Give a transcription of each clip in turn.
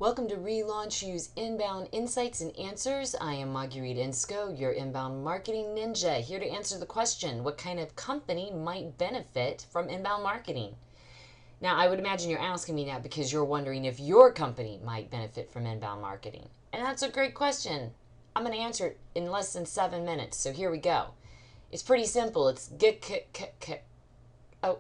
Welcome to Relaunch U's Inbound Insights and Answers. I am Marguerite Insco, your inbound marketing ninja, here to answer the question, what kind of company might benefit from inbound marketing? Now, I would imagine you're asking me that because you're wondering if your company might benefit from inbound marketing. And that's a great question. I'm going to answer it in less than 7 minutes, so here we go. It's pretty simple. It's Oh,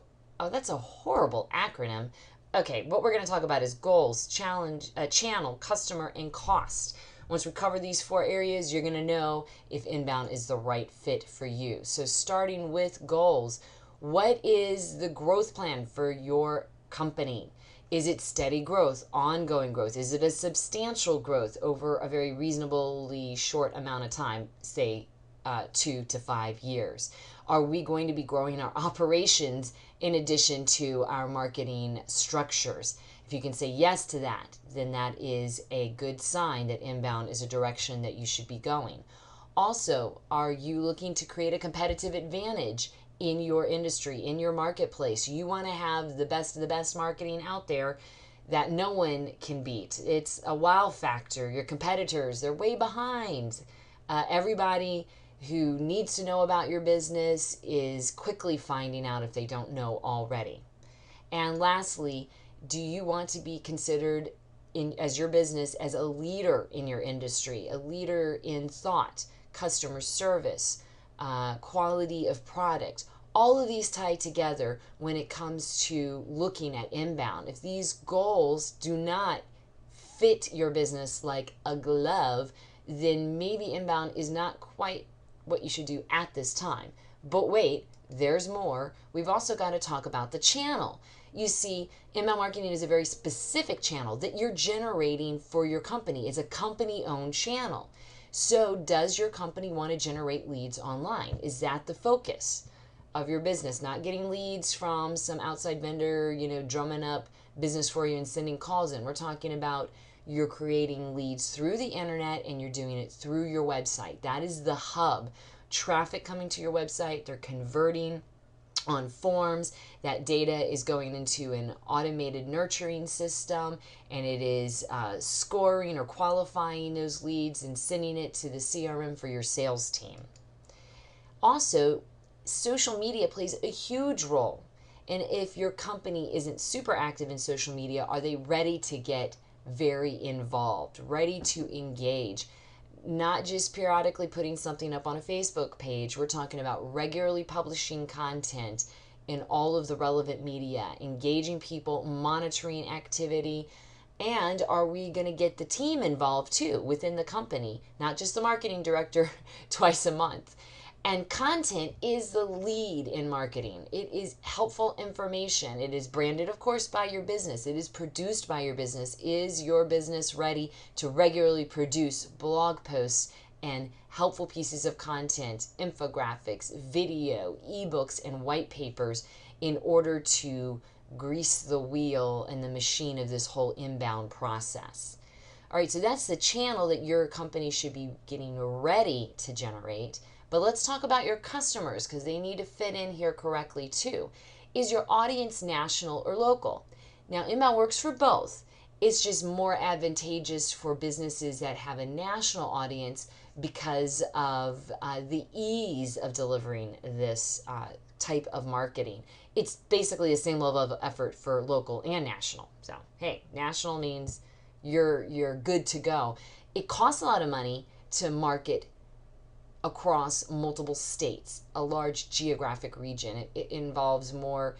that's a horrible acronym. Okay, what we're going to talk about is goals, channel, customer, and cost. Once we cover these 4 areas, you're going to know if inbound is the right fit for you. So starting with goals, what is the growth plan for your company? Is it steady growth, ongoing growth? Is it a substantial growth over a very reasonably short amount of time, say 2 to 5 years? Are we going to be growing our operations in addition to our marketing structures? If you can say yes to that, then that is a good sign that inbound is a direction that you should be going. Also, are you looking to create a competitive advantage in your industry, in your marketplace? You want to have the best of the best marketing out there that no one can beat. It's a wow factor. Your competitors, they're way behind. Everybody who needs to know about your business is quickly finding out if they don't know already. And lastly, do you want to be considered as your business as a leader in your industry, a leader in thought, customer service, quality of product? All of these tie together when it comes to looking at inbound. If these goals do not fit your business like a glove, then maybe inbound is not quite what you should do at this time. But wait, there's more. We've also got to talk about the channel. You see, inbound marketing is a very specific channel that you're generating for your company. It's a company-owned channel. So does your company want to generate leads online? Is that the focus of your business? Not getting leads from some outside vendor, drumming up business for you and sending calls in. We're talking about you're creating leads through the internet and you're doing it through your website. That is the hub. Traffic coming to your website, they're converting on forms. That data is going into an automated nurturing system, and it is scoring or qualifying those leads and sending it to the CRM for your sales team. Also, social media plays a huge role. And if your company isn't super active in social media, are they ready to get very involved, ready to engage? Not just periodically putting something up on a Facebook page. We're talking about regularly publishing content in all of the relevant media, engaging people, monitoring activity. And are we going to get the team involved too within the company, not just the marketing director twice a month? And content is the lead in marketing. It is helpful information. It is branded, of course, by your business. It is produced by your business. Is your business ready to regularly produce blog posts and helpful pieces of content, infographics, video, ebooks, and white papers in order to grease the wheel and the machine of this whole inbound process? All right, so that's the channel that your company should be getting ready to generate. But let's talk about your customers, because they need to fit in here correctly too. Is your audience national or local? Now, inbound works for both. It's just more advantageous for businesses that have a national audience because of the ease of delivering this type of marketing. It's basically the same level of effort for local and national. So, hey, national means you're good to go. It costs a lot of money to market across multiple states, a large geographic region. It involves more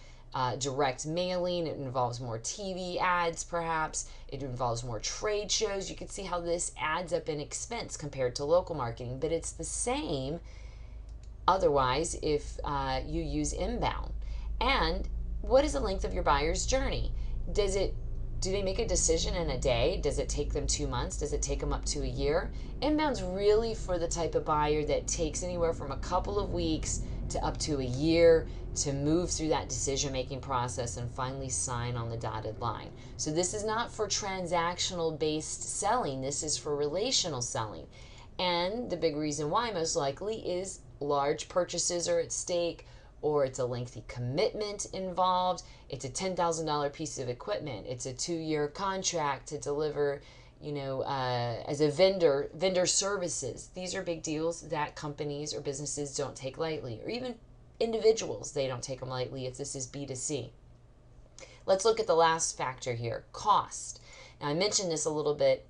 direct mailing. It involves more TV ads, perhaps. It involves more trade shows. You can see how this adds up in expense compared to local marketing, but it's the same otherwise if you use inbound. And what is the length of your buyer's journey? Do they make a decision in a day? Does it take them 2 months? Does it take them up to a year? Inbound's really for the type of buyer that takes anywhere from a couple of weeks to up to a year to move through that decision-making process and finally sign on the dotted line. So this is not for transactional-based selling. This is for relational selling. And the big reason why, most likely, is large purchases are at stake, or it's a lengthy commitment involved. It's a $10,000 piece of equipment. It's a 2-year contract to deliver, as a vendor services. These are big deals that companies or businesses don't take lightly, or even individuals, they don't take them lightly if this is B2C. Let's look at the last factor here, cost. Now, I mentioned this a little bit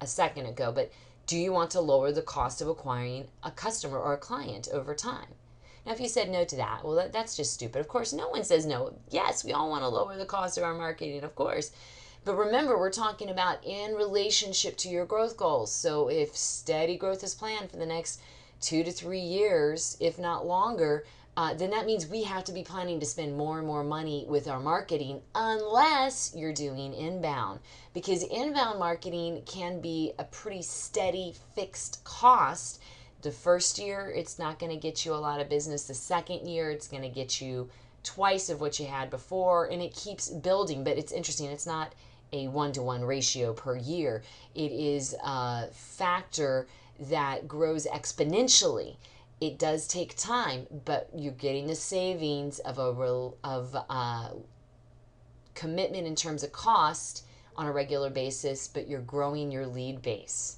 a second ago, but do you want to lower the cost of acquiring a customer or a client over time? Now, if you said no to that, well, that's just stupid. Of course, no one says no. Yes, we all want to lower the cost of our marketing, of course. But remember, we're talking about in relationship to your growth goals. So if steady growth is planned for the next 2 to 3 years, if not longer, then that means we have to be planning to spend more and more money with our marketing, unless you're doing inbound. Because inbound marketing can be a pretty steady fixed cost. The first year, it's not going to get you a lot of business. The second year, it's going to get you twice of what you had before, and it keeps building. But it's interesting, it's not a 1-to-1 ratio per year. It is a factor that grows exponentially. It does take time, but you're getting the savings of commitment in terms of cost on a regular basis, but you're growing your lead base.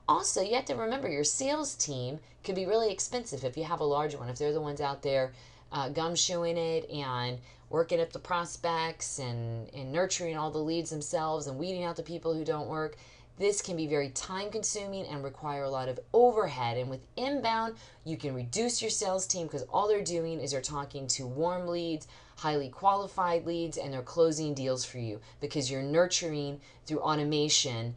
Also, you have to remember your sales team can be really expensive if you have a large one. If they're the ones out there gumshoeing it and working up the prospects and nurturing all the leads themselves and weeding out the people who don't work, this can be very time consuming and require a lot of overhead. And with inbound, you can reduce your sales team because all they're doing is they're talking to warm leads, highly qualified leads, and they're closing deals for you because you're nurturing through automation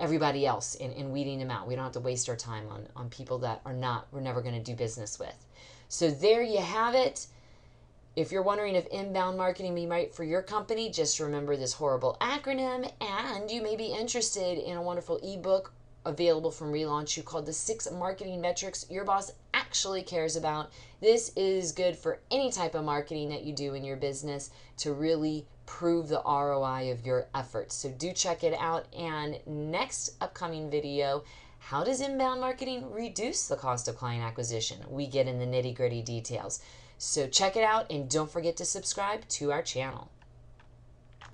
everybody else and weeding them out. We don't have to waste our time on people that we're never going to do business with. So there you have it. If you're wondering if inbound marketing be right for your company, just remember this horrible acronym, and you may be interested in a wonderful ebook available from Relaunch called The 6 Marketing Metrics Your Boss Actually Cares About. This is good for any type of marketing that you do in your business to really prove the ROI of your efforts. So do check it out. And next upcoming video, how does inbound marketing reduce the cost of client acquisition? We get in the nitty-gritty details. So check it out and don't forget to subscribe to our channel.